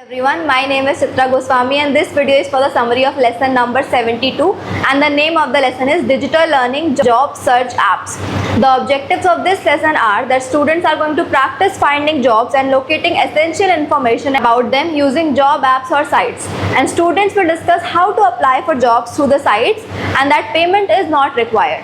Everyone, my name is Chitra Goswami and this video is for the summary of lesson number 72 and the name of the lesson is Digital Learning Job Search Apps. The objectives of this lesson are that students are going to practice finding jobs and locating essential information about them using job apps or sites, and students will discuss how to apply for jobs through the sites and that payment is not required.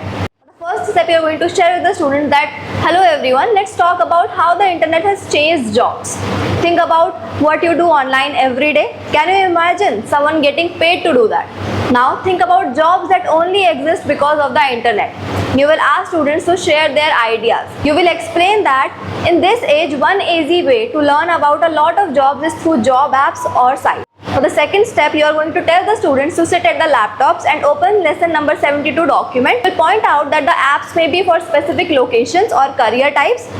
First step, you are going to share with the students that hello everyone, let's talk about how the internet has changed jobs. Think about what you do online every day. Can you imagine someone getting paid to do that? Now think about jobs that only exist because of the internet. You will ask students to share their ideas. You will explain that in this age, one easy way to learn about a lot of jobs is through job apps or sites. For the second step, you are going to tell the students to sit at the laptops and open lesson number 72 document. You will point out that the apps may be for specific locations or career types.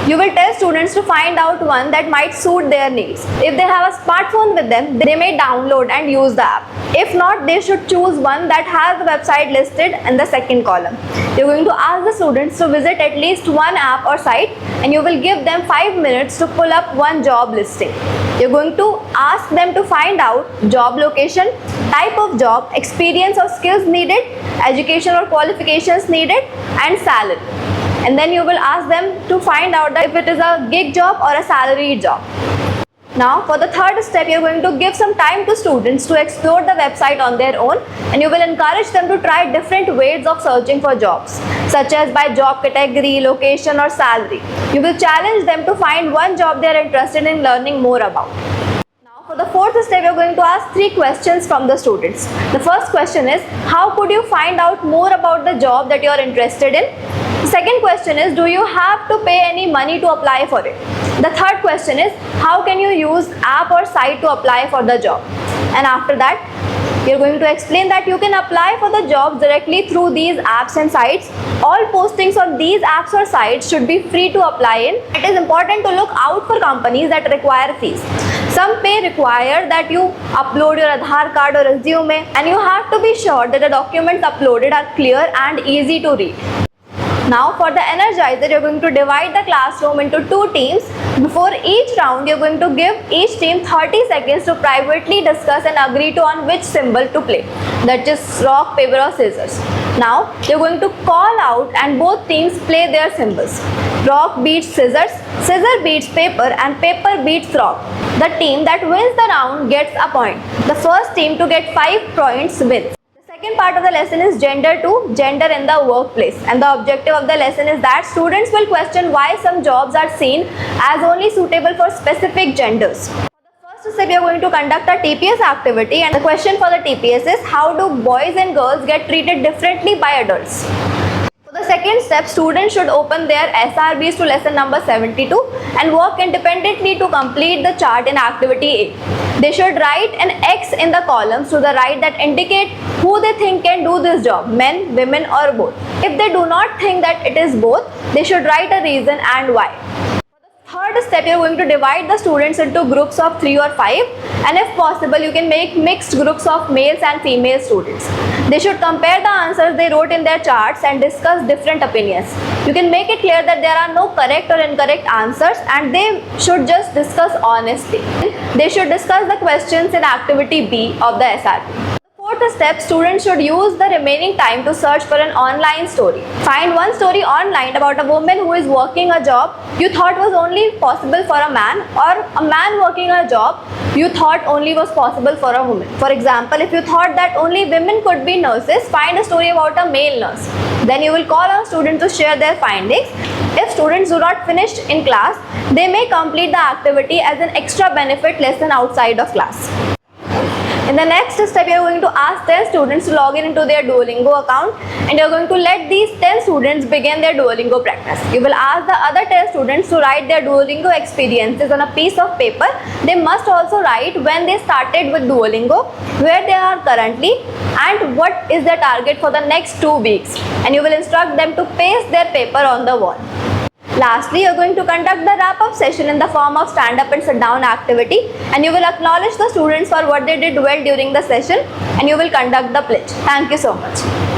You will tell students to find out one that might suit their needs. If they have a smartphone with them, they may download and use the app. If not, they should choose one that has the website listed in the second column. You are going to ask the students to visit at least one app or site and you will give them 5 minutes to pull up one job listing. You're going to ask them to find out job location, type of job, experience or skills needed, education or qualifications needed, and salary. And then you will ask them to find out that if it is a gig job or a salaried job. Now for the third step, you're going to give some time to students to explore the website on their own, and you will encourage them to try different ways of searching for jobs, such as by job category, location or salary. You will challenge them to find one job they are interested in learning more about. Now for the fourth step, you're going to ask 3 questions from the students. The first question is, how could you find out more about the job that you are interested in? The second question is, do you have to pay any money to apply for it? The third question is, how can you use app or site to apply for the job? And after that, you're going to explain that you can apply for the jobs directly through these apps and sites. All postings on these apps or sites should be free to apply in. It is important to look out for companies that require fees. Some may require that you upload your Aadhaar card or resume, and you have to be sure that the documents uploaded are clear and easy to read. Now for the Energizer, you're going to divide the classroom into 2 teams. Before each round, you're going to give each team 30 seconds to privately discuss and agree to on which symbol to play. That is rock, paper or scissors. Now you're going to call out and both teams play their symbols. Rock beats scissors, scissor beats paper and paper beats rock. The team that wins the round gets a point. The first team to get 5 points wins. Second part of the lesson is gender in the workplace, and the objective of the lesson is that students will question why some jobs are seen as only suitable for specific genders. For the first step, you are going to conduct a TPS activity, and the question for the TPS is, how do boys and girls get treated differently by adults? For the second step, students should open their SRBs to lesson number 72 and work independently to complete the chart in activity A. They should write an X in the columns to the right that indicate who they think can do this job, men, women or both. If they do not think that it is both, they should write a reason and why. For the third step, you are going to divide the students into groups of 3 or 5, and if possible, you can make mixed groups of males and female students. They should compare the answers they wrote in their charts and discuss different opinions. You can make it clear that there are no correct or incorrect answers and they should just discuss honestly. They should discuss the questions in activity B of the SRB. Fourth step, students should use the remaining time to search for an online story. Find one story online about a woman who is working a job you thought was only possible for a man, or a man working a job you thought only was possible for a woman. For example, if you thought that only women could be nurses, find a story about a male nurse. Then you will call on students to share their findings. If students do not finish in class, they may complete the activity as an extra benefit lesson outside of class. In the next step, you are going to ask 10 students to log in into their Duolingo account, and you are going to let these 10 students begin their Duolingo practice. You will ask the other 10 students to write their Duolingo experiences on a piece of paper. They must also write when they started with Duolingo, where they are currently, and what is their target for the next 2 weeks. And you will instruct them to paste their paper on the wall. Lastly, you are going to conduct the wrap-up session in the form of stand-up and sit-down activity, and you will acknowledge the students for what they did well during the session, and you will conduct the pledge. Thank you so much.